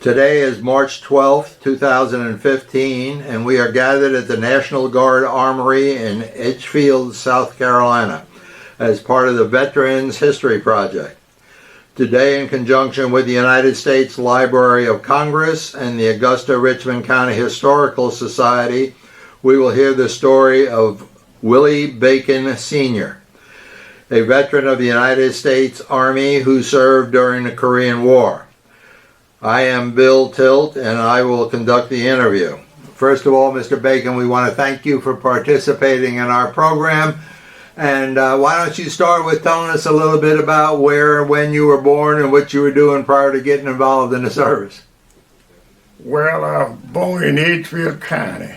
Today is March 12th, 2015, and we are gathered at the National Guard Armory in Edgefield, South Carolina, as part of the Veterans History Project. Today, in conjunction with the United States Library of Congress and the Augusta-Richmond County Historical Society, we will hear the story of Willie Bacon, Sr., a veteran of the United States Army who served during the Korean War. I am Bill Tilt, and I will conduct the interview. First of all, Mr. Bacon, we want to thank you for participating in our program. And why don't you start with telling us a little bit about where and when you were born and what you were doing prior to getting involved in the service? Well, I was born in Edgefield County,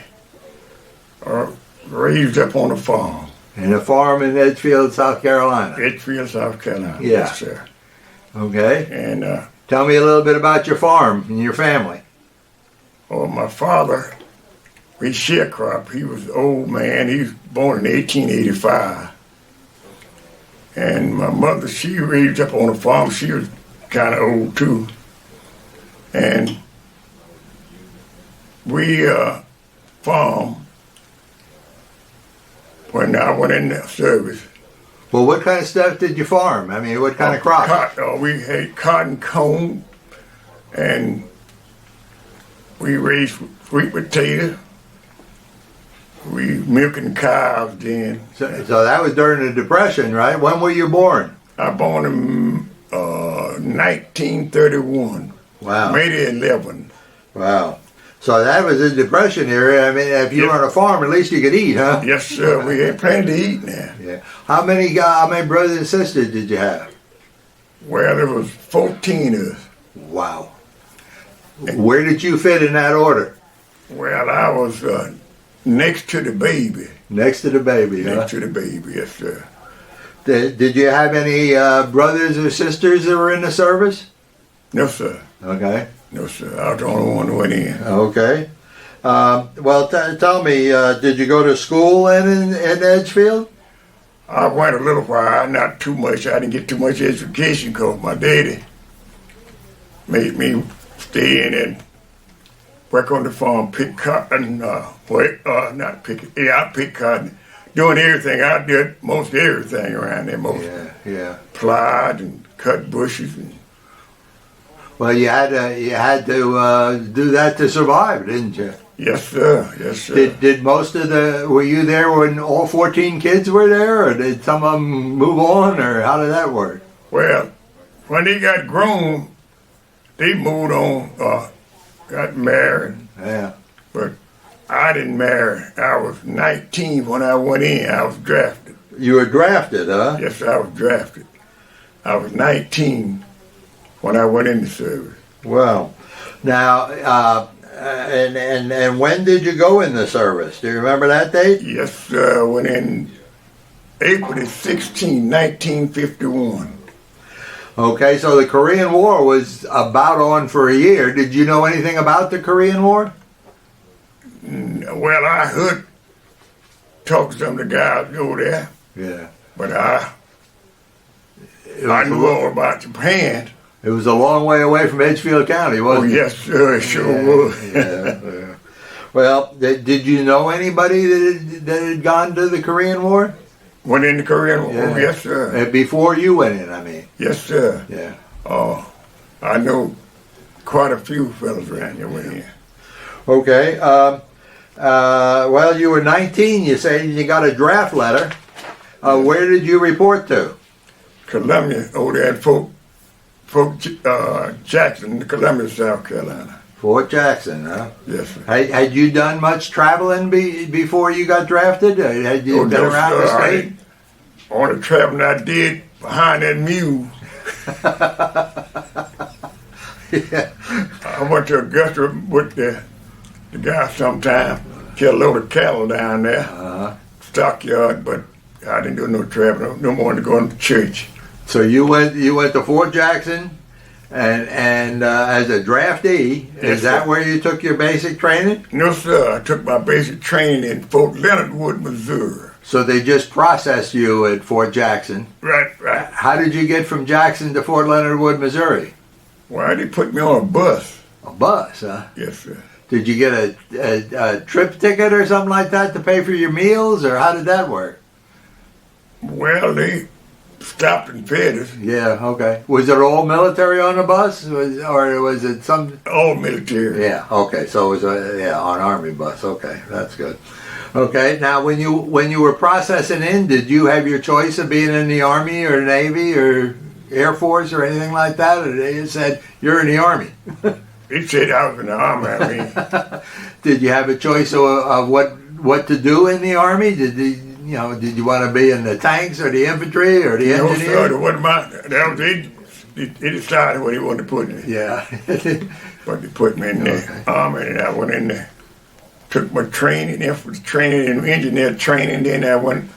raised up on a farm. In a farm in Edgefield, South Carolina? Edgefield, South Carolina, yeah. Yes, sir. Okay. And tell me a little bit about your farm and your family. well, my father, he sharecropper. He was an old man. He was born in 1885. And my mother, she raised up on a farm. She was kind of old too. And we farmed when I went in the service. Well, what kind of stuff did you farm? I mean, what kind of crops? We had cotton, cone, and we raised sweet potato. We milking cows then. So that was during the Depression, right? When were you born? I born in 1931. Wow. May the 11th. Wow. So that was the Depression era. I mean, if you were on a farm, at least you could eat, huh? Yes, sir. We had plenty to eat now. Yeah. How many brothers and sisters did you have? Well, there was 14 of us. Wow. Where did you fit in that order? Well, I was next to the baby. Next to the baby, huh? Next to the baby, yes, sir. Did you have any brothers or sisters that were in the service? No, sir. Okay. No, sir. I was the only one who went in. Okay. Well, tell me, did you go to school in Edgefield? I went a little while, not too much. I didn't get too much education because my daddy made me stay in and work on the farm, pick cotton, not pick it. Yeah, I picked cotton. Doing everything. I did most everything around there. Yeah. Plied and cut bushes. And Well, you had to do that to survive, didn't you? yes, sir. Yes, sir. Did most of were you there when all 14 kids were there, or did some of them move on, or how did that work? Well, when they got grown, they moved on, got married. Yeah. But I didn't marry. I was 19 when I went in. I was drafted. You were drafted, huh? Yes, I was drafted. I was 19 when I went in the service. Wow. Now, and when did you go in the service? Do you remember that date? Yes, sir. I went in April 16, 1951. Okay, so the Korean War was about on for a year. Did you know anything about the Korean War? Well, I heard talk to some of the guys over there, Yeah. but I knew all about Japan. It was a long way away from Edgefield County, wasn't it? Yes, sir, it sure was. Yeah. Well, did you know anybody that had gone to the Korean War? Went in the Korean War? Yeah. Yes, sir. Before you went in, I mean. Yes, sir. Yeah. I know quite a few fellas around here went in. Okay. Well, you were 19, you say, and you got a draft letter. Where did you report to? Columbia, over there at Fort Jackson, Columbia, South Carolina. Fort Jackson, huh? Yes, sir. Had you done much traveling before you got drafted? Had you been around the state? All the traveling I did behind that mule. Yeah. I went to Augusta with the guy sometime, killed a load of cattle down there, stockyard, but I didn't do no traveling, no more than going to church. So you went to Fort Jackson, and as a draftee, Yes, is that sir. where you took your basic training? No, sir. I took my basic training in Fort Leonard Wood, Missouri. So they just processed you at Fort Jackson. Right. How did you get from Jackson to Fort Leonard Wood, Missouri? Why they put me on a bus? A bus, huh? Yes, sir. Did you get a trip ticket or something like that to pay for your meals, or how did that work? Well, they stopped and fed us. Yeah, okay. Was it all military on the bus, or was it some? All military. Yeah, okay. So it was an army bus. Okay, that's good. Okay, now when you were processing in, did you have your choice of being in the Army or Navy or Air Force or anything like that, or they just said you're in the Army? They said I was in the Army. I mean, Did you have a choice of what to do in the Army? Did you want to be in the tanks or the infantry or the no, engineers? sir, that wasn't that was it. They decided what they wanted to put me. Yeah. But they put me in the Army, and I went in there. Took my training, infantry training, and engineer training. Then I went.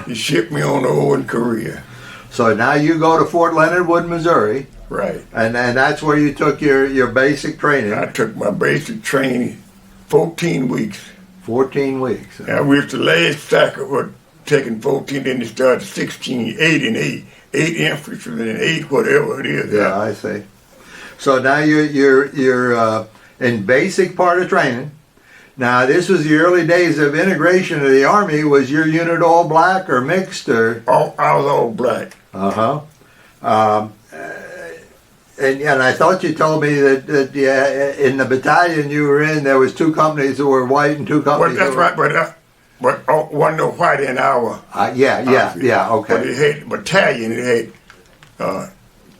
They shipped me on over in Korea. So now you go to Fort Leonard Wood, Missouri. Right. And that's where you took your basic training. I took my basic training, 14 weeks. 14 weeks. Now we was the last cycle was taking 14, then they started 16, 8 and 8. 8 infantry and 8 whatever it is. Yeah, I see. So now you're in basic part of training. Now this was the early days of integration of the Army. Was your unit all black or mixed or? I was all black. And I thought you told me that in the battalion you were in, there was 2 companies that were white and 2 companies. Well, that's right, but wasn't no white in our. Yeah, okay. But it had battalion. It had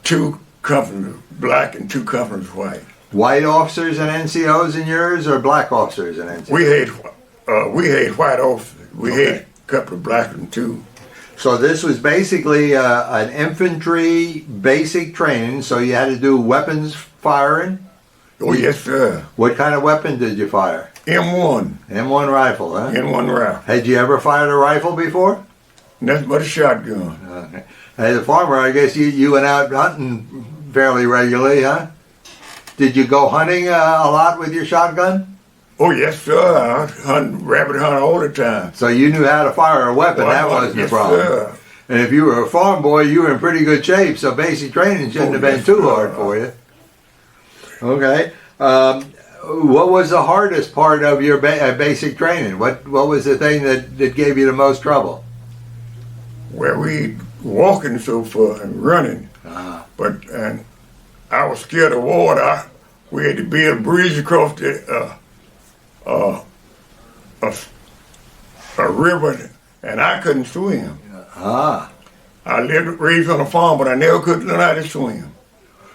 2 companies black and 2 companies white. White officers and NCOs in yours, or black officers and NCOs? We had white officers. We had a couple of black and 2. So this was basically an infantry basic training. So you had to do weapons firing. Oh yes, sir. What kind of weapon did you fire? M1. M1 rifle, huh? M1 rifle. Had you ever fired a rifle before? Nothing but a shotgun. Okay. As a farmer, I guess you went out hunting fairly regularly, huh? Did you go hunting a lot with your shotgun? Oh yes, sir. I rabbit hunt all the time. So you knew how to fire a weapon. That wasn't a problem. Sir. And if you were a farm boy, you were in pretty good shape. So basic training shouldn't have been too hard for you. Okay. What was the hardest part of your basic training? What was the thing that gave you the most trouble? Well, we walking so far and running, but I was scared of water. We had to build a bridge across the a river, and I couldn't swim. I raised on a farm, but I never could learn how to swim.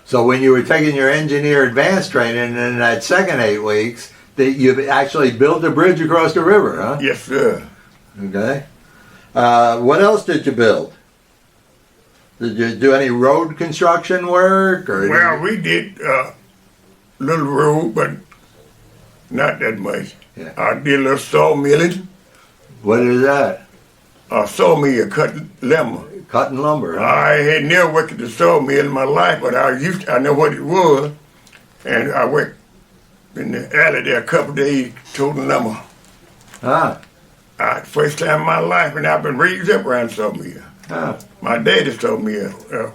So when you were taking your engineer advanced training in that second 8 weeks, you actually built a bridge across the river, huh? Yes, sir. Okay. What else did you build? Did you do any road construction work? Well, we did little road, but not that much. Yeah. I did a little sawmilling. What is that? A sawmill, cut lumber. Cutting lumber. Huh? I had never worked at the sawmill in my life, but I know what it was, and I worked in the alley there a couple of days toting lumber. First time in my life, and I've been raised up around sawmill. My daddy told me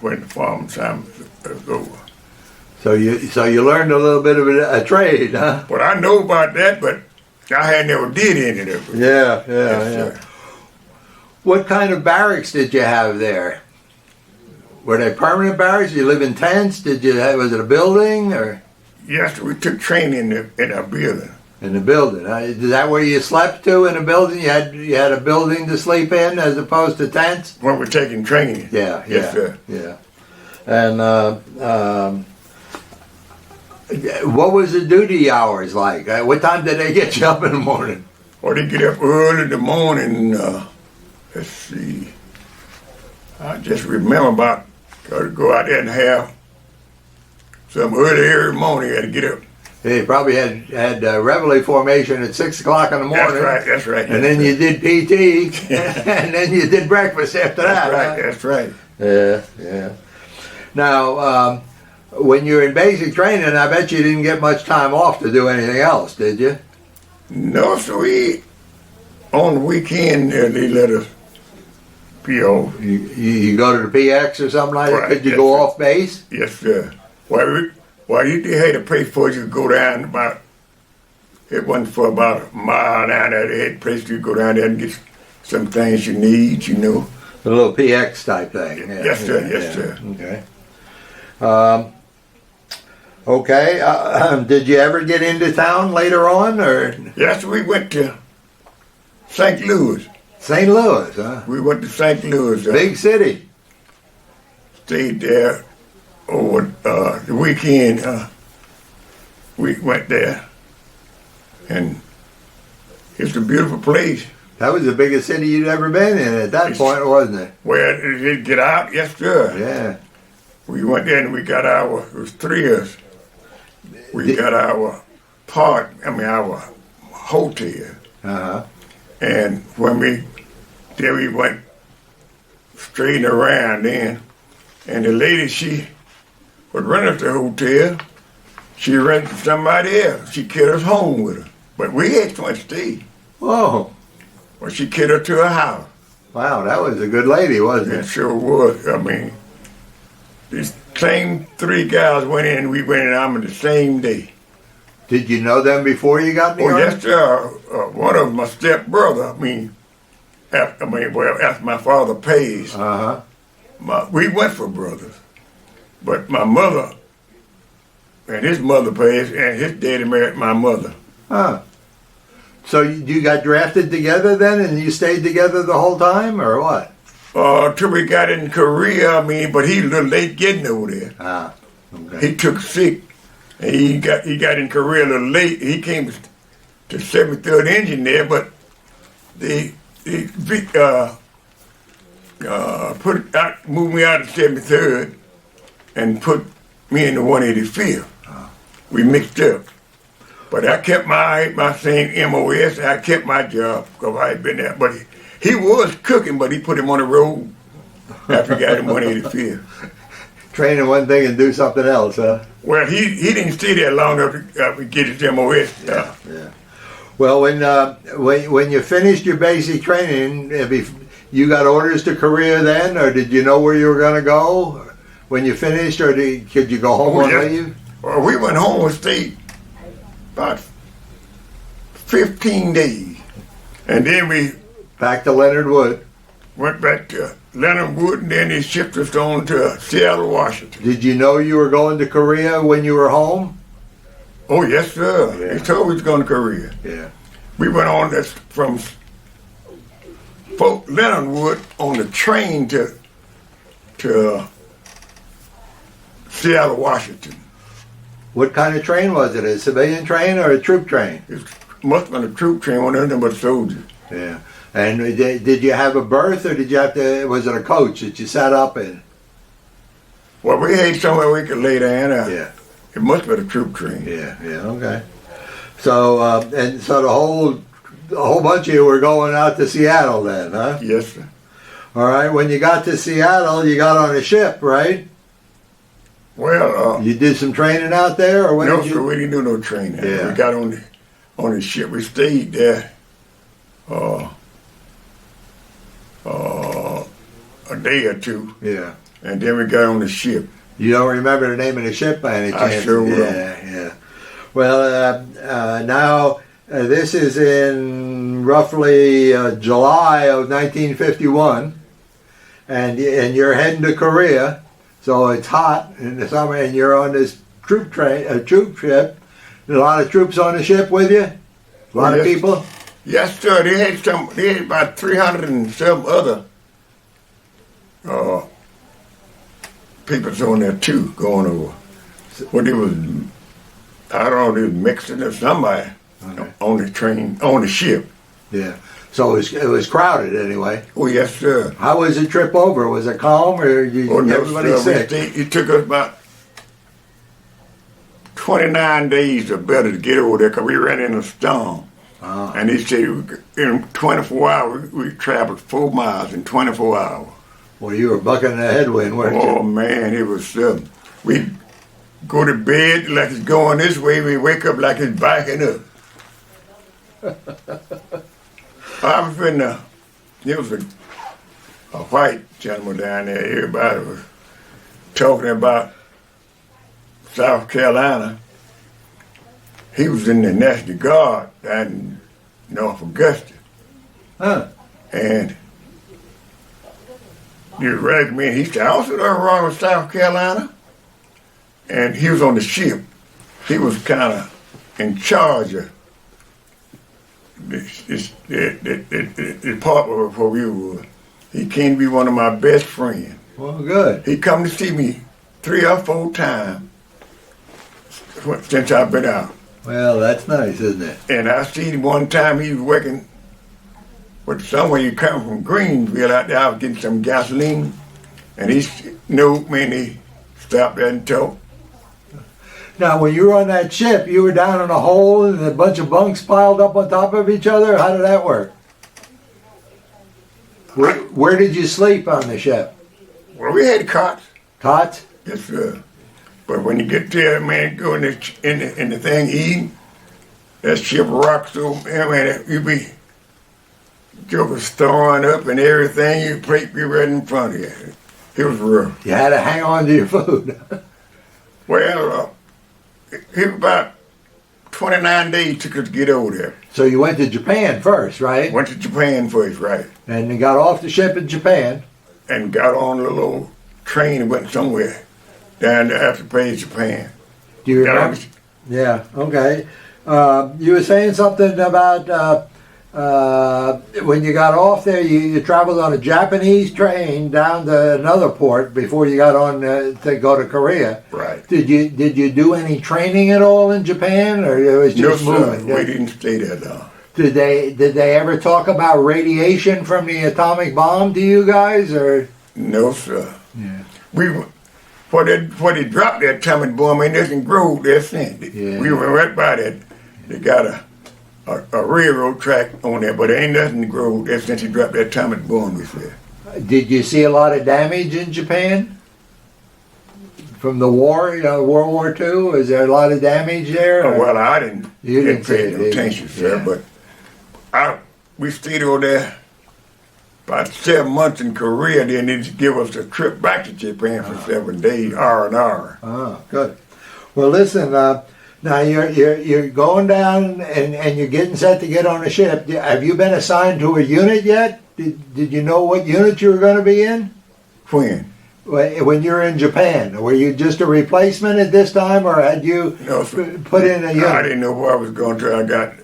when the farm time was over. So you learned a little bit of a trade, huh? But I know about that, but I had never did any of it. Yeah. What kind of barracks did you have there? Were they permanent barracks? Did you live in tents? Was it a building or? Yes, we took training in a building. In the building. Is that where you slept to in a building? You had a building to sleep in as opposed to tents? When we're taking training. Yeah. Yes, sir. Yeah. And what was the duty hours like? What time did they get you up in the morning? Well, they get up early in the morning. Let's see. I just remember about got to go out there and have some early morning. I had to get up. They probably had reveille formation at 6 o'clock in the morning. That's right. And then you did PT, and then you did breakfast after that. That's right. Yeah. Now, when you were in basic training, I bet you didn't get much time off to do anything else, did you? No, so on the weekend, they let us PO. You go to the PX or something like that? Right, Could you yes, go sir. off base? Yes, sir. Well, Well, you had to pay for it. You go down about, it wasn't for about a mile down there. They had a place you go down there and get some things you need, you know. A little PX type thing. Yeah, Yes, sir. yeah, Yes, yeah. sir. Okay. Okay. Did you ever get into town later on, or Yes, we went to St. Louis. St. Louis? Huh? We went to St. Louis. Big city. Stayed there over the weekend. We went there, and it's a beautiful place. That was the biggest city you'd ever been in at that point, wasn't it? Where did it get out? Yes, sir. Yeah. We went there and we got it was 3 years. We got our our hotel. Uh-huh. And when we went straight around then. And the lady, she was running the hotel. She rented somebody else. She carried us home with her. But we had to stay. Whoa. Well, she carried her to her house. Wow, that was a good lady, wasn't It it? sure was. I mean, these same 3 guys went in, we went in on the same day. Did you know them before you got in the Oh, Army? yes, sir. One of them, my stepbrother. After my father passed, Uh-huh. we went for brothers. But my mother and his mother passed, and his daddy married my mother. Huh. So you got drafted together then, and you stayed together the whole time, or what? Till we got in Korea, but he was a little late getting over there. Ah, okay. He took sick, and he got in Korea a little late. He came to 73rd Engine there, but they moved me out of 73rd and put me in the 185th. We mixed up. But I kept my same MOS. I kept my job because I had been there. But he was cooking, but he put him on the road after he got him 185th. Training one thing and do something else, huh? Well, he didn't stay there long enough to get his MOS. Yeah. Well, when you finished your basic training, you got orders to Korea then, or did you know where you were going to go when you finished, or could you go home and leave? Well, we went home and stayed about 15 days. And then we Back to Leonard Wood. went back to Leonard Wood, and then they shipped us on to Seattle, Washington. Did you know you were going to Korea when you were home? Oh, yes, sir. Yeah. They told us we was going to Korea. Yeah. We went on this from Fort Leonard Wood on the train to Seattle, Washington. What kind of train was it? A civilian train or a troop train? It must have been a troop train, one of them but soldiers. Yeah. And did you have a berth, or did you have to? Was it a coach that you sat up in? Well, we had somewhere we could lay down. Yeah. It must have been a troop train. Yeah. Okay. So so the whole bunch of you were going out to Seattle then, huh? Yes, sir. All right. When you got to Seattle, you got on a ship, right? Well, You did some training out there, or when no, did you? sir, we didn't do no training. Yeah. We got on the ship. We stayed there a day or two, Yeah. and then we got on the ship. You don't remember the name of the ship by any chance? I sure will. Yeah. Well, now this is in roughly July of 1951, and you're heading to Korea, so it's hot in the summer, and you're on this troop ship. A lot of troops on the ship with you. A lot of Yes. people. Yes, sir. They had about 300 and some other people on there too going over. Well, they was, I don't know, they was Mexican or somebody on the train, on the ship. Yeah. So it was crowded anyway. Oh, yes, sir. How was the trip over? Was it calm, or Oh, no, everybody sir. sick? It took us about 29 days or better to get over there because we ran in a storm. Oh. And they said in 24 hours, we traveled 4 miles in 24 hours. Well, you were bucking the headwind, weren't you? Oh, man, it was, we go to bed like it's going this way, we wake up like it's backing up. I was in there was a white gentleman down there, everybody was talking about South Carolina. He was in the National Guard down in North Augusta. Huh. And he was recommended. He said, I also wrong with South Carolina. And he was on the ship. He was kind of in charge of the department where we were. He came to be one of my best friends. Well, good. He come to see me 3 or 4 times since I've been out. Well, that's nice, isn't it? And I seen him one time, he was working with somewhere you come from Greensville out there. I was getting some gasoline. And he knew me and he stopped there and talked. Now, when you were on that ship, you were down in a hole and a bunch of bunks piled up on top of each other? How did that work? Where did you sleep on the ship? Well, we had cots. Cots? Yes, sir. But when you get there, man, go in the thing eating, that ship rocks so, man, you be just throwing up and everything, your plate be right in front of you. It was rough. You had to hang on to your food. Well, it was about 29 days took us to get over there. So you went to Japan first, right? Went to Japan first, right? And you got off the ship in Japan. And got on a little train and went somewhere down there after pay Japan. Do you remember? Yeah, okay. You were saying something about when you got off there, you traveled on a Japanese train down to another port before you got on to go to Korea. Right. Did you do any training at all in Japan, or it was just moving? No, we didn't stay that long. Did they ever talk about radiation from the atomic bomb to you guys, or? No, sir. Yeah. Before they dropped that atomic bomb, it doesn't grow there since. Yeah. We went right by that. They got a railroad track on there, but there ain't nothing to grow there since they dropped that atomic bomb, we said. Did you see a lot of damage in Japan from the war, World War II? Is there a lot of damage there? Oh, well, I didn't pay no attention, sir, yeah. but we stayed over there about 7 months in Korea. Then they just give us a trip back to Japan for 7 days, R&R. Oh, good. Well, listen, now you're going down and you're getting set to get on a ship. Have you been assigned to a unit yet? Did you know what unit you were going to be in? When? When you were in Japan, were you just a replacement at this time, or had you put in a unit? I didn't know where I was going till I got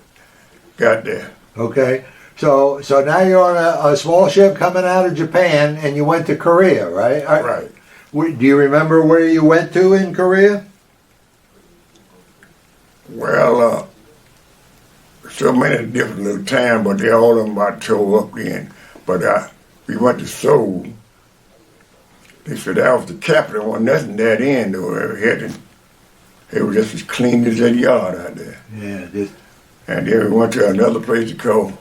there. Okay, so now you're on a small ship coming out of Japan, and you went to Korea, right? Right. Do you remember where you went to in Korea? Well, so many different little towns, but they all of them about tore up then. But we went to Seoul. They said that was the capital. Wasn't nothing that end though. It was just as clean as that yard out there. Yeah. And then we went to another place called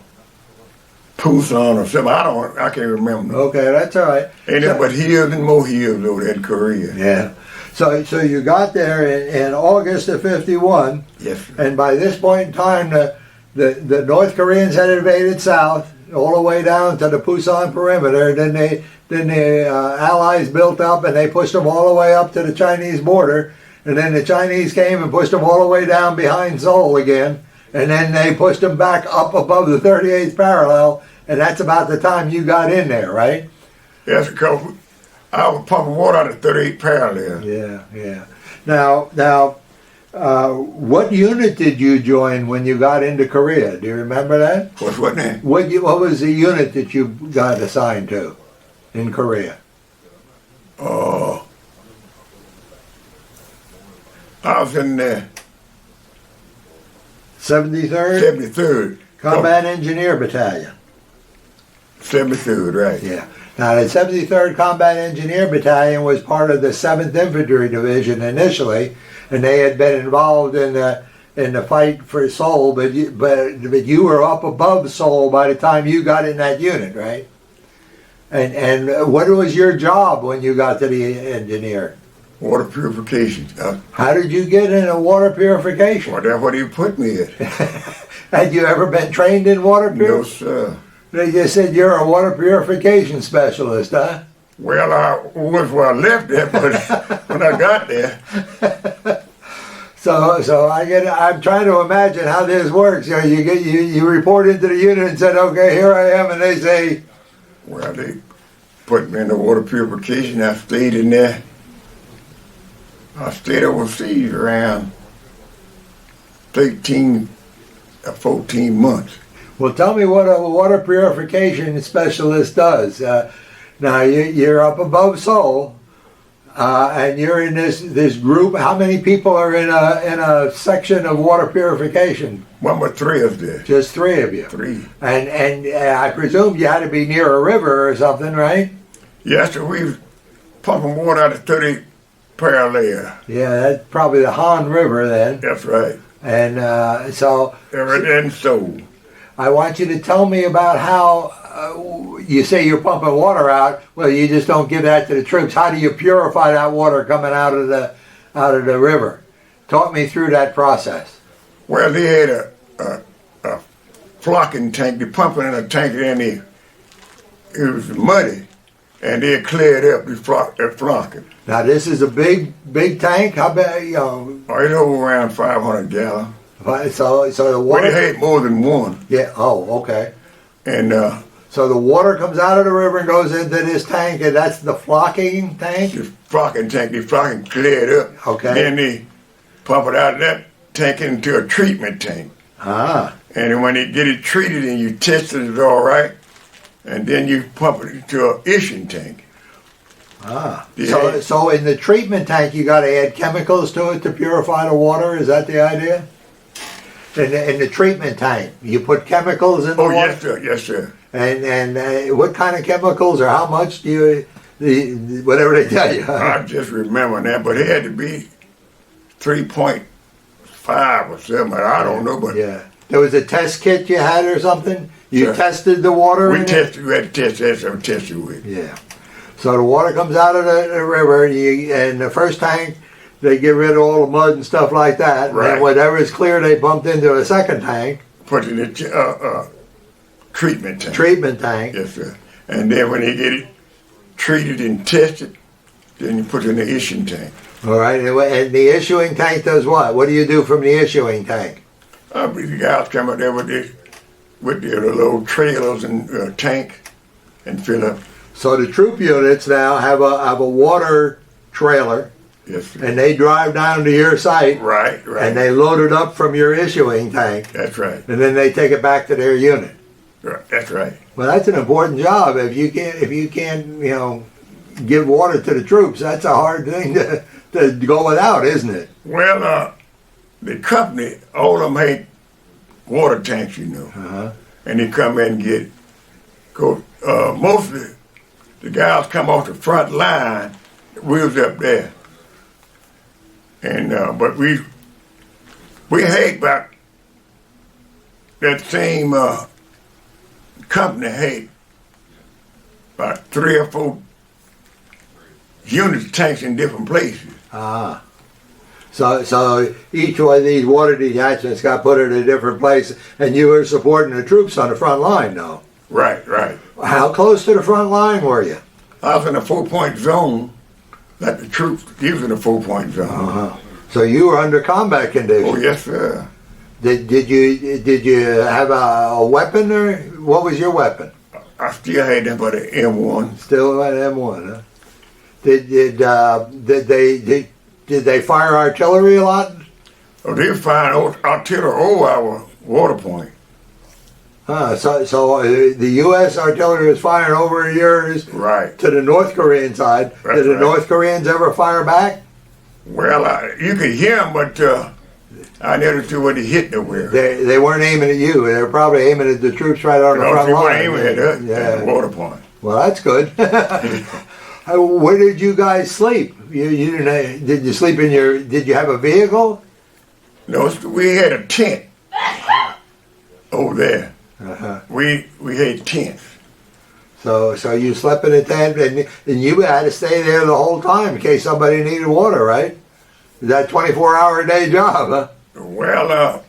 Busan or something. I can't remember. Okay, that's all right. Ain't nothing but hills and more hills over there in Korea. Yeah. So you got there in August of '51. Yes, sir. And by this point in time, the North Koreans had invaded south all the way down to the Busan perimeter. Then the Allies built up and they pushed them all the way up to the Chinese border. And then the Chinese came and pushed them all the way down behind Seoul again. And then they pushed them back up above the 38th parallel. And that's about the time you got in there, right? Yes, because I was pumping water out of 38 parallel. Yeah. Now, what unit did you join when you got into Korea? Do you remember that? What name? What was the unit that you got assigned to in Korea? I was in the 73rd? 73rd. Combat Engineer Battalion. 73rd, right. Yeah. Now, the 73rd Combat Engineer Battalion was part of the 7th Infantry Division initially, and they had been involved in the fight for Seoul, but you were up above Seoul by the time you got in that unit, right? And what was your job when you got to the engineer? Water purification. How did you get into water purification? Well, that's what he put me in. Had you ever been trained in water purification? No, sir. They just said you're a water purification specialist, huh? Well, I was where I left there, but when I got there, So I'm trying to imagine how this works. You know, you report into the unit and said, okay, here I am, and they say, Well, they put me in the water purification. I stayed in there. I stayed overseas around 13 or 14 months. well, tell me what a water purification specialist does. Now you're up above Seoul, and you're in this group. How many people are in a section of water purification? One or three of there. Just three of you. Three. And I presume you had to be near a river or something, right? Yes, so we was pumping water out of 30 parallel. Yeah, that's probably the Han River then. That's right. And so Everything sold. I want you to tell me about how you say you're pumping water out. Well, you just don't give that to the troops. How do you purify that water coming out of the river? Talk me through that process. Well, they had a flocking tank. They pumping in a tank, and it was muddy, and they cleared up the flocking. Now this is a big tank. How big? Oh, it's over around 500 gallons. So the But water. it had more than one. Yeah. Oh, okay. And So the water comes out of the river and goes into this tank, and that's the flocking tank. the flocking tank, the flocking cleared up. Okay. Then they pump it out of that tank into a treatment tank. Ah. And then when they get it treated and you test it all right, and then you pump it into an issuing tank. Ah. Yeah. So in the treatment tank, you got to add chemicals to it to purify the water. Is that the idea? In the treatment tank, you put chemicals in the Oh, water. yes, sir. Yes, sir. And what kind of chemicals or how much do you? Whatever they tell you. I just remember that, but it had to be 3.5 or something. I don't know, but Yeah. There was a test kit you had or something. You Sure. tested the water. we in it? tested. We had to test that. So we tested with. Yeah. So the water comes out of the river, and the first tank, they get rid of all the mud and stuff like that. And Right. then whatever is clear, they bumped into a second tank, Put it in the treatment tank. treatment tank. Yes, sir. And then when they get it treated and tested, then you put it in the issuing tank. All right. And the issuing tank does what? What do you do from the issuing tank? The guys come out there with their little trailers and tank and fill up. So the troop units now have a water trailer, Yes, sir. and they drive down to your site, Right, right. and they load it up from your issuing tank, That's right. and then they take it back to their unit. That's right. Well, that's an important job. If you can't, give water to the troops, that's a hard thing to go without, isn't it? Well, the company, all of them had water tanks, Uh-huh. and they come in and get it. Mostly the guys come off the front line, we was up there. And, but we had about that same company had about 3 or 4 units tanks in different places. Ah. So each one of these water detachments got put in a different place, and you were supporting the troops on the front line now. Right, right. How close to the front line were you? I was in a 4-point zone, like the troops. He was in a 4-point zone. Uh-huh. So you were under combat conditions. Oh yes, sir. Did you have a weapon, or what was your weapon? I still had them for the M1. Still an M1, huh? Did they fire artillery a lot? Oh, they were firing artillery over our water point. So the U.S. artillery was firing over yours Right. to the North Korean side. That's Did the right. North Koreans ever fire back? Well, you could hear them, but I never see where they hit nowhere. They weren't aiming at you. They were probably aiming at the troops right on the No, front they weren't line. aiming at us, at Yeah. the water point. Well, that's good. Where did you guys sleep? You didn't? Did you sleep in your? Did you have a vehicle? No, we had a tent over there. Uh-huh. We had tents. So you slept in a tent, and you had to stay there the whole time in case somebody needed water, right? That 24-hour a day job, huh? Well,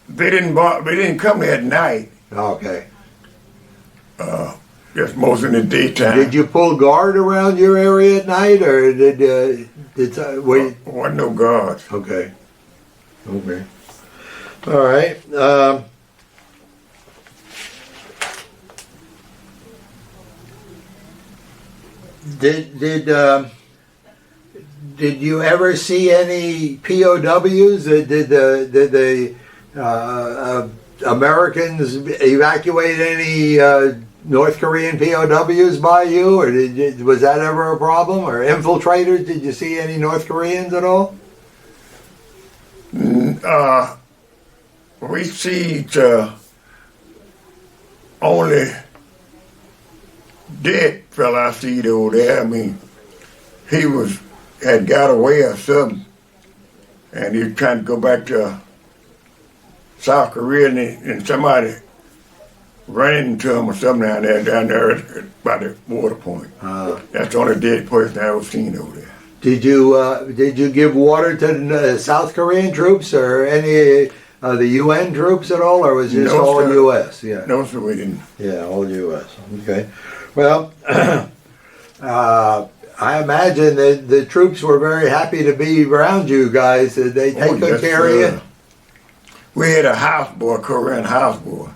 they didn't come there at night. Okay. Just most in the daytime. Did you pull guard around your area at night, or did were you, Wasn't no guards. okay? Okay. All right. Did you ever see any POWs? Did the Americans evacuate any North Korean POWs by you, or was that ever a problem? Or infiltrators? Did you see any North Koreans at all? We see only dead fella I see over there. I mean, he had got away or something, and he was trying to go back to South Korea, and somebody ran into him or something down there by the water point. That's the only dead person I ever seen over there. Did you give water to the South Korean troops or any the UN troops at all, or was it just all sir. U.S.? Yeah. No, sir, we didn't. Yeah, all U.S. Okay. Well, I imagine that the troops were very happy to be around you guys. Did they take good care of you? We had a houseboy, Korean houseboy.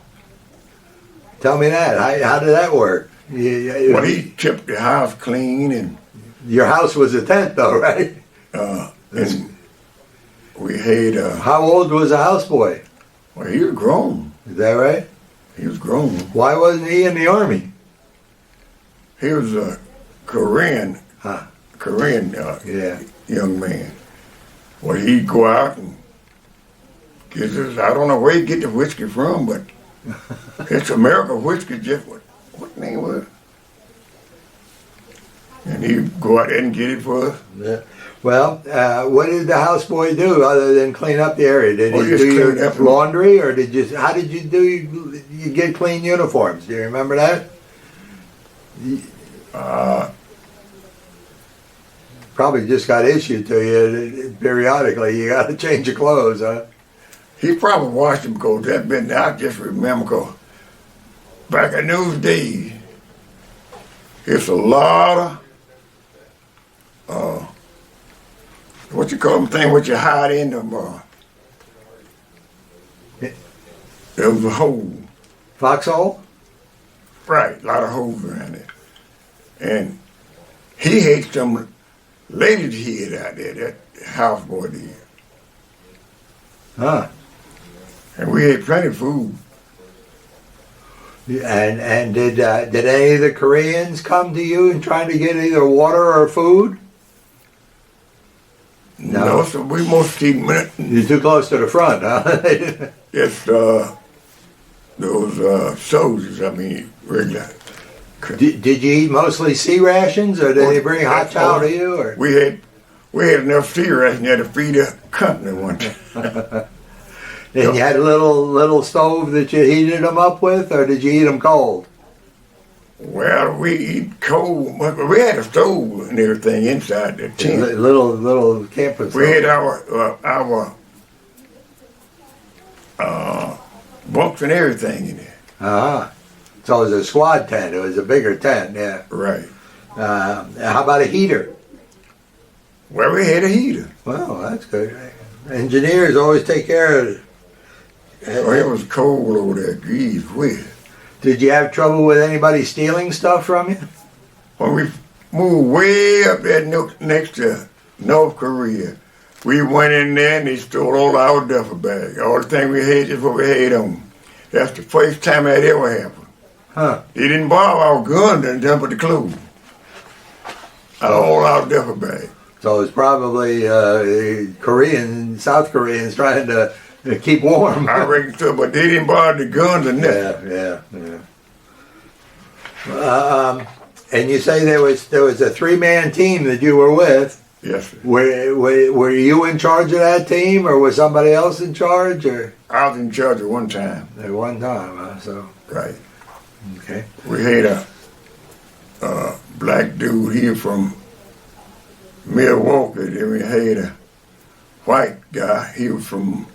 Tell me that. How did that work? Well, he kept the house clean, and your house was a tent, though, right? and we had. How old was the houseboy? Well, he was grown. Is that right? He was grown. Why wasn't he in the army? He was a Korean, Yeah. young man. Well, he'd go out and get this. I don't know where he get the whiskey from, but it's American whiskey. Just what name was it? And he'd go out there and get it for us. Yeah. Well, what did the houseboy do other than clean up the area? Did he do your laundry, or how did you do? You get clean uniforms? Do you remember that? Probably just got issued to you periodically. You got to change your clothes, huh? He probably washed them because that been. I just remember because back in those days, it's a lot of what you call them thing what you hide in them. There was a hole. Foxhole? Right, a lot of holes around it. And he had some ladies he had out there, that houseboy did. Huh. And we had plenty of food. And did any of the Koreans come to you and trying to get either water or food? No, so we mostly You're too close to the front, huh? just those soldiers, I mean, regular. Did you eat mostly sea rations, or did they bring hot chow to you? Or? We had enough sea ration there to feed a company one time. And you had a little stove that you heated them up with, or did you eat them cold? Well, we eat cold, but we had a stove and everything inside the tent. Little camping stove. We had our bunks and everything in there. So it was a squad tent. It was a bigger tent, yeah. Right. How about a heater? Well, we had a heater. Well, that's good. Engineers always take care of it. So it was cold over there. Geez whiz. Did you have trouble with anybody stealing stuff from you? When we moved way up there next to North Korea, we went in there and they stole all our duffel bags. All the thing we had is what we had on. That's the first time that ever happened. Huh. They didn't borrow our guns and jump at the clothes. All our duffel bags. So it's probably South Koreans trying to keep warm. I reckon so, but they didn't borrow the guns or nothing. Yeah. And you say there was a 3-man team that you were with. Yes, sir. Were you in charge of that team, or was somebody else in charge? Or I was in charge at one time. at one time, huh? So Right. okay. We had a black dude here from Milwaukee. Then we had a white guy. He was from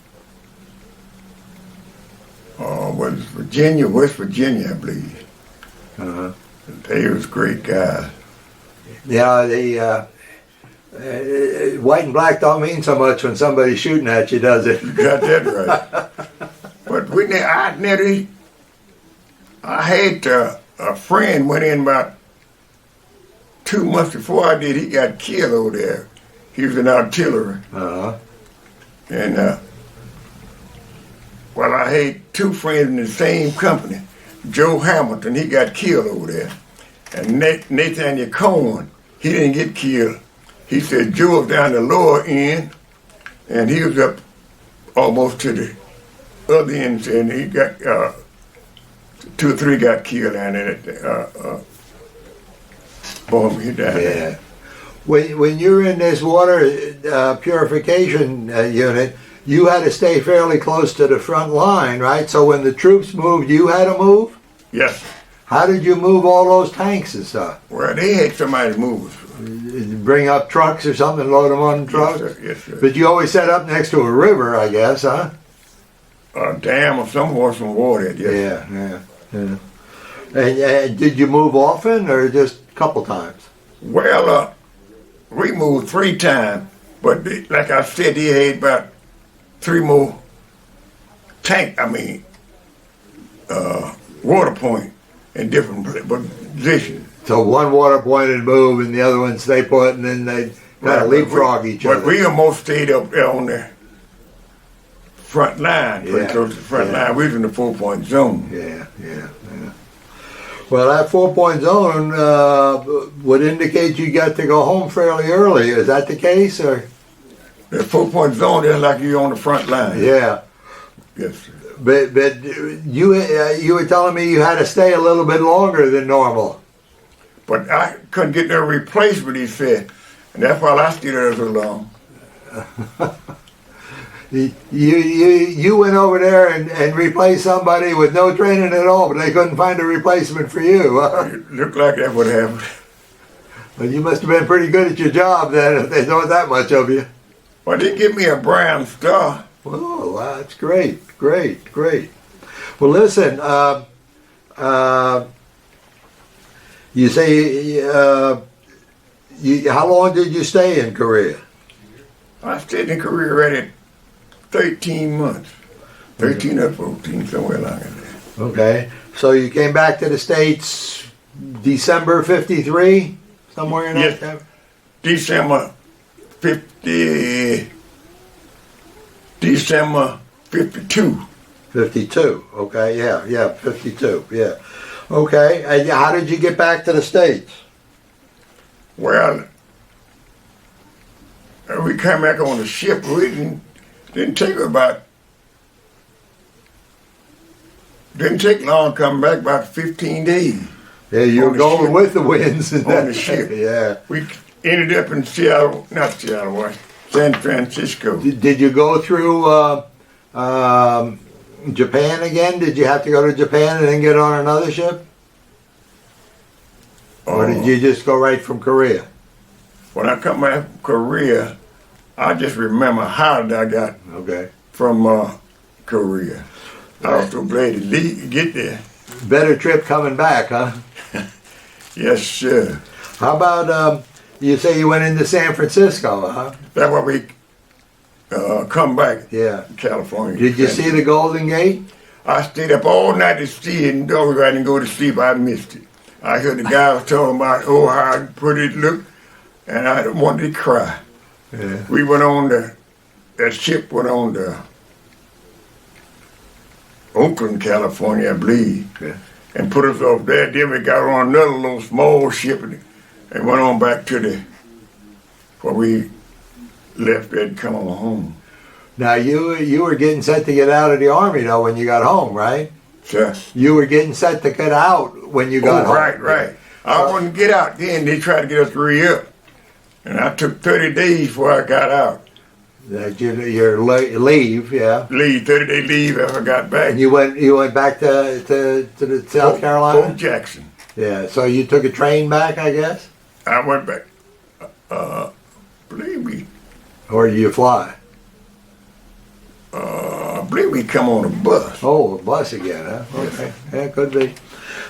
Virginia, West Virginia, I believe. They was great guys. Yeah, White and black don't mean so much when somebody's shooting at you, does it? You got that right. But I had a friend went in about 2 months before I did. He got killed over there. He was in artillery. Uh-huh. And well, I had two friends in the same company. Joe Hamilton, he got killed over there. And Nathaniel Cohen, he didn't get killed. He said Joe was down the lower end, and he was up almost to the other end, and he got 2 or 3 got killed down there. Boom, he died. Yeah. When you were in this water purification unit, you had to stay fairly close to the front line, right? So when the troops moved, you had to move? Yes. How did you move all those tanks and stuff? Well, they had somebody move. Bring up trucks or something, load them on trucks? Yes, sir. Yes, sir. But you always set up next to a river, I guess, huh? A dam or somewhere, some water. Yes. Yeah. And did you move often or just a couple times? Well, we moved 3 times, but like I said, they had about 3 more water point in different positions. So one water point would move and the other one stay put, and then they kind of leapfrog each other. But we almost stayed up there on the front line, pretty close to the front line. We was in the 4-point zone. Yeah. Well, that 4-point zone would indicate you got to go home fairly early. Is that the case, or? The 4-point zone is like you're on the front line. Yeah. Yes, sir. But you were telling me you had to stay a little bit longer than normal. But I couldn't get no replacement, he said. And that's why I stayed there so long. You went over there and replaced somebody with no training at all, but they couldn't find a replacement for you. Huh? It looked like that would happen. Well, you must have been pretty good at your job then, if they thought that much of you. Well, they give me a brown star. Oh, wow, that's great. Well, listen, you say, how long did you stay in Korea? I stayed in Korea already 13 months. 13 or 14, somewhere like that. Okay. So you came back to the States December 53? Somewhere in that time? December 52. 52. Okay, yeah, 52. Yeah. Okay. And how did you get back to the States? Well, we came back on the ship. We didn't take long coming back, about 15 days. Yeah, you were going with the winds on the ship. Yeah. We ended up in San Francisco. Did you go through Japan again? Did you have to go to Japan and then get on another ship? Or did you just go right from Korea? When I come back from Korea, I just remember how I got from Korea. I was so glad to get there. Better trip coming back, huh? Yes, sir. How about, you say you went into San Francisco, huh? That's why we come back to California. Did you see the Golden Gate? I stayed up all night to see it, and though I didn't go to sleep, I missed it. I heard the guy was talking about, how pretty it looked, and I wanted to cry. Yeah. We went on that ship went on to Oakland, California, I believe, and put us off there. Then we got on another little small ship and went on back to where we left there and come on home. Now, you were getting set to get out of the Army, though, when you got home, right? Sure. You were getting set to get out when you got home. Right. I wanted to get out then. They tried to get us to re-up. And I took 30 days before I got out. Your leave, yeah. 30-day leave after I got back. And you went back to the South Carolina? Fort Jackson. Yeah, so you took a train back, I guess? I went back. Believe me. Or did you fly? I believe we come on a bus. Oh, a bus again, huh? Okay. Yeah, could be.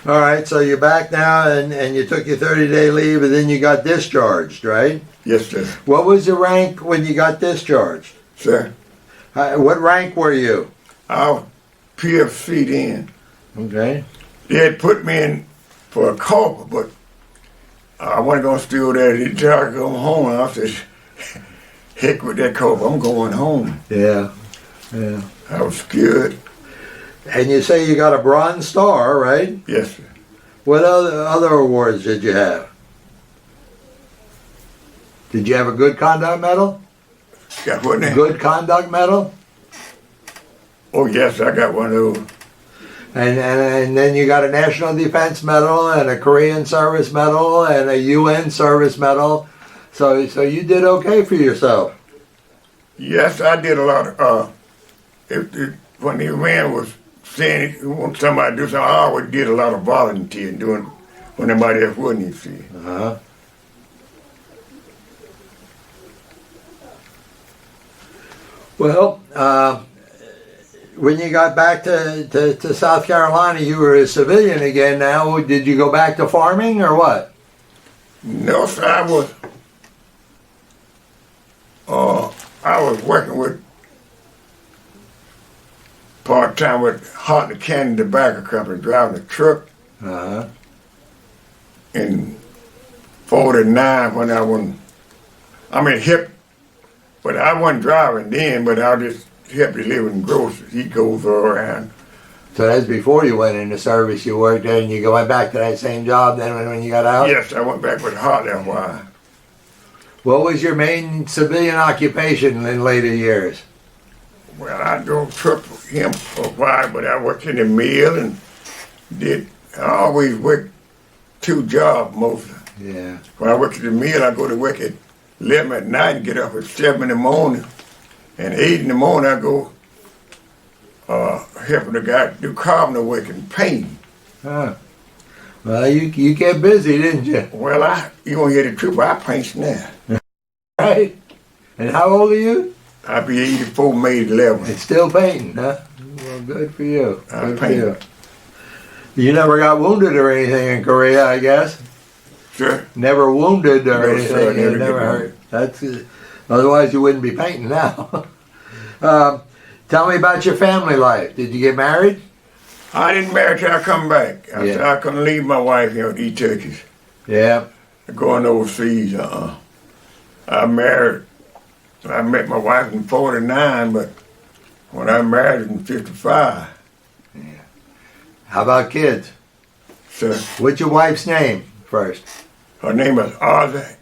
All right, so you're back now, and you took your 30-day leave, and then you got discharged, right? Yes, sir. What was the rank when you got discharged? Sir, What rank were you? I was PFC then. Okay. They had put me in for a corporal, but I wasn't going to steal that. He tried to go home, and I said, heck with that corporal, I'm going home. Yeah. Yeah. I was scared. And you say you got a Bronze Star, right? Yes, sir. What other awards did you have? Did you have a Good Conduct Medal? Got what now? Good Conduct Medal? Oh, yes, I got one of those. And then you got a National Defense Medal and a Korean Service Medal and a UN Service Medal. So you did okay for yourself. Yes, I did a lot of, when the man was saying he wanted somebody to do something, I always did a lot of volunteering doing when nobody else wouldn't, you see. Uh-huh. Well, when you got back to South Carolina, you were a civilian again now. Did you go back to farming or what? No, sir, I was working with part-time with Hartley Candy Tobacco Company, driving a truck Uh-huh. in 49 when hip, but I wasn't driving then, but I just helped delivering groceries. He goes around. So that's before you went into service. You worked there and you went back to that same job then when you got out? Yes, I went back with Hartley a while. What was your main civilian occupation in later years? Well, I drove truck for him for a while, but I worked in the mill and I always worked 2 jobs mostly. Yeah. When I worked at the mill, I go to work at 11 at night and get up at 7 in the morning. And 8 in the morning, I go helping the guy do carpenter work and painting. Huh. Well, you kept busy, didn't you? Well, you gonna hear the truth, I paint now. Right. And how old are you? I'll be 84 May 11th. It's still painting, huh? Well, good for you. I Good for paint. you. You never got wounded or anything in Korea, I guess? Sure. Never wounded or No, anything? sir, You never never get hurt? That's otherwise you wouldn't be painting now. Tell me about your family life. Did you get married? I didn't marry till I come back. I said I couldn't leave my wife here with these turkeys. Yeah. Going overseas, I met my wife in 49, but when I married in 55. Yeah. How about kids? So What's your wife's name first? her name was Arthur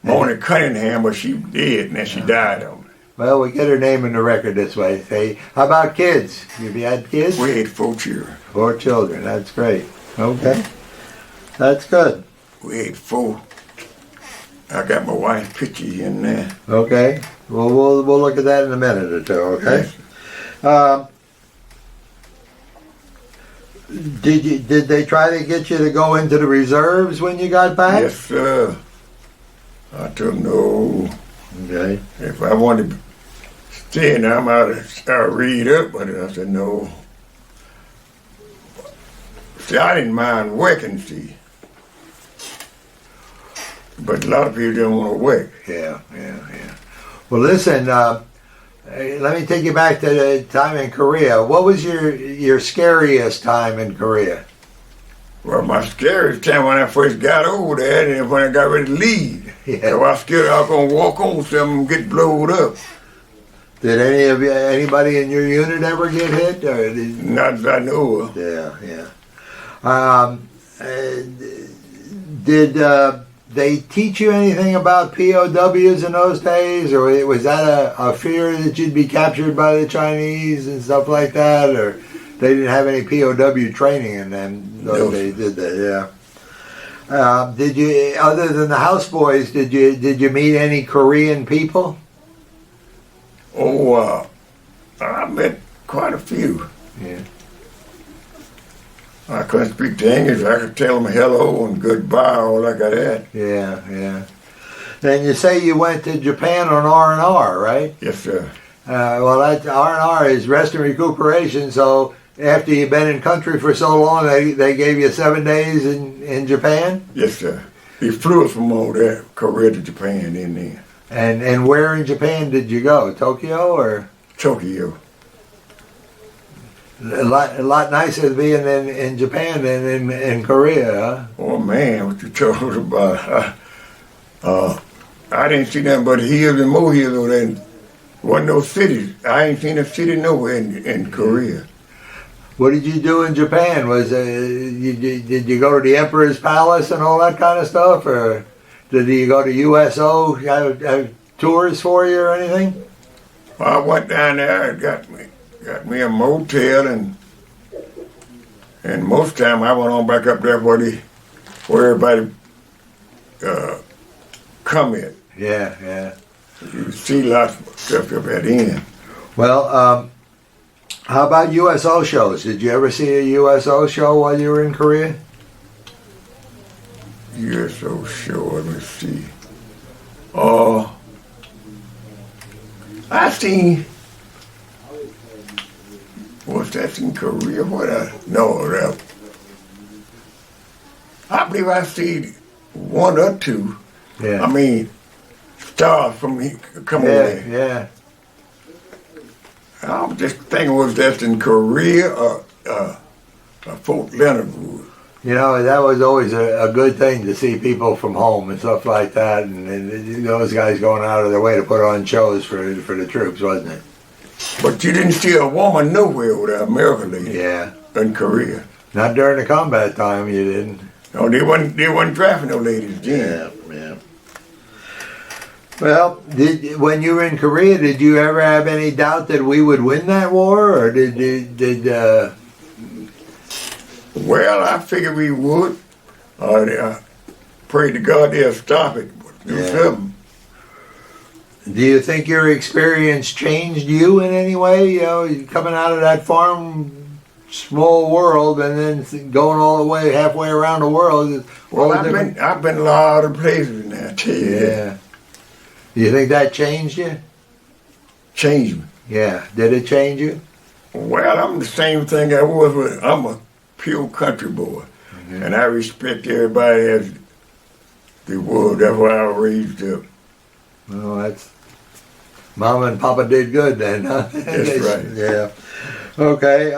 Mona Cunningham, but she dead, and then she died on me. Well, we get her name in the record this way. Say, how about kids? Have you had kids? We had 4 children. 4 children. That's great. Okay. That's good. We had 4. I got my wife's picture in there. Okay. Well, we'll look at that in a minute or two. Okay. Did they try to get you to go into the reserves when you got back? Yes, sir. I told them no. Okay. If I wanted to stay in there, I might have started read up, but I said no. See, I didn't mind working, see. But a lot of people don't want to work. Yeah. Well, listen. Let me take you back to the time in Korea. What was your scariest time in Korea? Well, my scariest time when I first got over there and when I got ready to leave. Yeah. So I was scared I was going to walk on something and get blowed up. Did anybody in your unit ever get hit? Or Not that I know of. Yeah. Did they teach you anything about POWs in those days, or was that a fear that you'd be captured by the Chinese and stuff like that, or they didn't have any POW training in them those days, did they? Yeah. Did you, other than the houseboys, did you meet any Korean people? Oh, I met quite a few. Yeah. I couldn't speak to English. I could tell them hello and goodbye, all like that. Yeah. Then you say you went to Japan on R&R, right? Yes, sir. Well, that R&R is rest and recuperation. So after you've been in country for so long, they gave you 7 days in Japan. Yes, sir. They flew us from over there, Korea to Japan in there. And where in Japan did you go? Tokyo or? Tokyo. A lot nicer to be in Japan than in Korea, huh? Oh man, what you talking about? I didn't see nothing but hills and more hills over there. Wasn't no cities. I ain't seen a city nowhere in Korea. What did you do in Japan? Did you go to the Emperor's Palace and all that kind of stuff, or did you go to USO? Have tours for you or anything? I went down there and got me a motel, and most time I went on back up there where everybody come in. Yeah. You see lots of stuff up at the end. Well, how about USO shows? Did you ever see a USO show while you were in Korea? USO show, let me see. I seen, what's that in Korea? I believe I seen one or two. Yeah. I mean, stars from here come away. Yeah. I'm just thinking, was that in Korea or Fort Leonard Wood? You know, that was always a good thing to see people from home and stuff like that, and those guys going out of their way to put on shows for the troops, wasn't it? But you didn't see a woman nowhere with an American lady. Yeah. In Korea. Not during the combat time, you didn't. No, they wasn't drafting no ladies then. Yeah. Well, when you were in Korea, did you ever have any doubt that we would win that war, or did Well, I figured we would. I prayed to God they'll stop it. Do something. Do you think your experience changed you in any way? You know, coming out of that farm, small world, and then going all the way halfway around the world. Well, I've been a lot of places now. I tell you. Yeah. Do you think that changed you? Changed me. Yeah. Did it change you? Well, I'm the same thing I was with. I'm a pure country boy, and I respect everybody as they would. That's why I was raised up. Well, that's Mama and Papa did good then, huh? That's right. Yeah. Okay.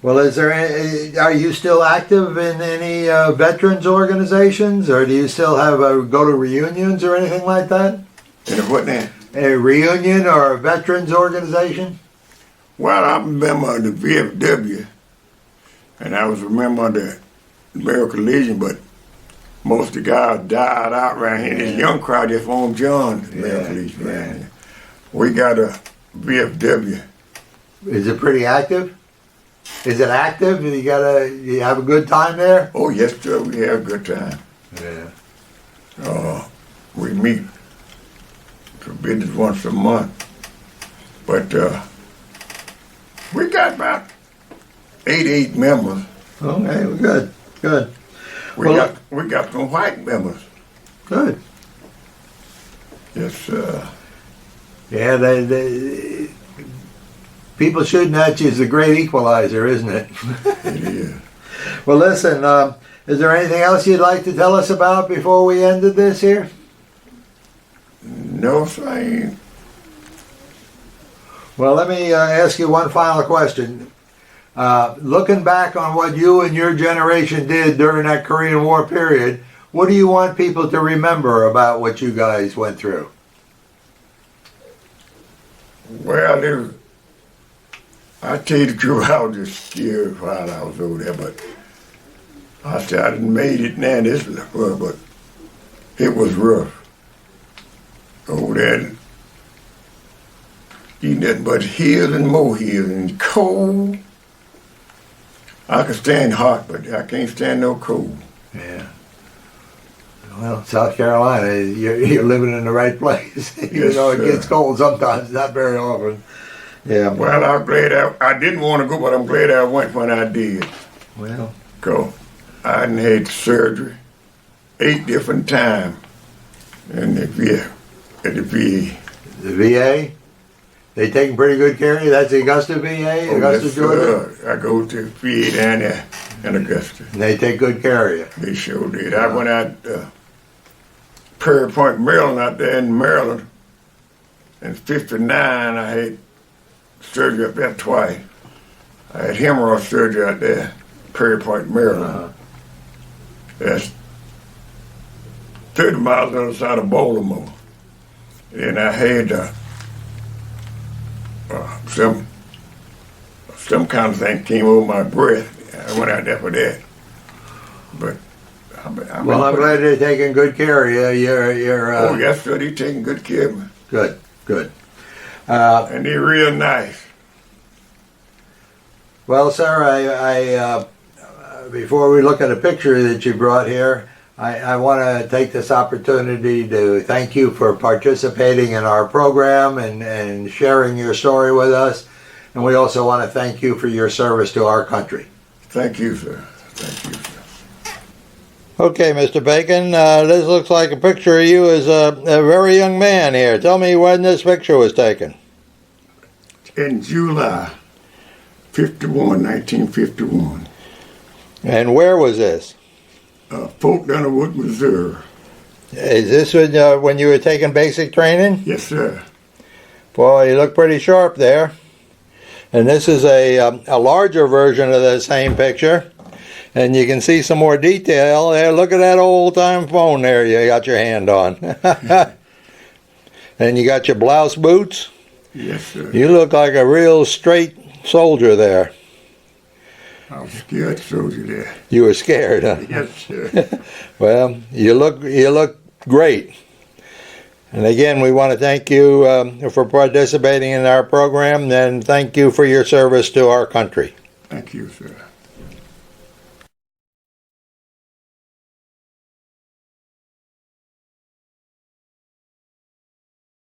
Well, are you still active in any veterans organizations, or do you still have go to reunions or anything like that? And what now? A reunion or a veterans organization? Well, I'm a member of the VFW, and I was a member of the American Legion, but most of the guys died out around here. This young crowd just won't join the American Legion around here. We got a VFW. Is it pretty active? Is it active? You have a good time there? Oh, yes, sir. We have a good time. Yeah. We meet for business once a month. But we got about 88 members. Okay, good. We got some white members. Good. Yes, sir. Yeah, they people shooting at you is a great equalizer, isn't it? It is. Well, listen, is there anything else you'd like to tell us about before we ended this here? No, sir. Well, let me ask you one final question. Looking back on what you and your generation did during that Korean War period, what do you want people to remember about what you guys went through? Well, I tell you the truth, I was just scared while I was over there, but I said I didn't made it now, but it was rough. Over there, you nothing but hills and more hills and cold. I can stand hot, but I can't stand no cold. Yeah. Well, South Carolina, you're living in the right place. Even though it gets cold sometimes, not very often. Yeah. Well, I'm glad I didn't want to go, but I'm glad I went when I did. Well. Go. I done had surgery 8 different times in the VA. At the VA. The VA? They taking pretty good care of you? That's the Augusta VA? Oh, Augusta, yes, Georgia? I go to the VA down there. in Augusta. And they take good care of you. They sure did. I went out Prairie Point, Maryland, out there in Maryland. In '59, I had surgery up there twice. I had hemorrhoid surgery out there, Prairie Point, Maryland. That's 30 miles on the other side of Baltimore. And I had some kind of thing came over my breath. I went out there for that. But I'm glad they're taking good care of you. You're oh, yes, sir. They're taking good care of me. Good, good. And they're real nice. Well, sir, I before we look at a picture that you brought here, I want to take this opportunity to thank you for participating in our program and sharing your story with us. And we also want to thank you for your service to our country. Thank you, sir. Thank you, sir. Okay, Mr. Bacon, this looks like a picture of you as a very young man here. Tell me when this picture was taken. In July 1951. And where was this? Fort Dunderwood, Missouri. Is this when you were taking basic training? Yes, sir. Well, you look pretty sharp there. And this is a larger version of the same picture. And you can see some more detail there. Look at that old-time phone there you got your hand on. And you got your blouse boots. Yes, sir. You look like a real straight soldier there. I was scared soldier there. You were scared, huh? Yes, sir. Well, you look great. And again, we want to thank you for participating in our program, and thank you for your service to our country. Thank you, sir.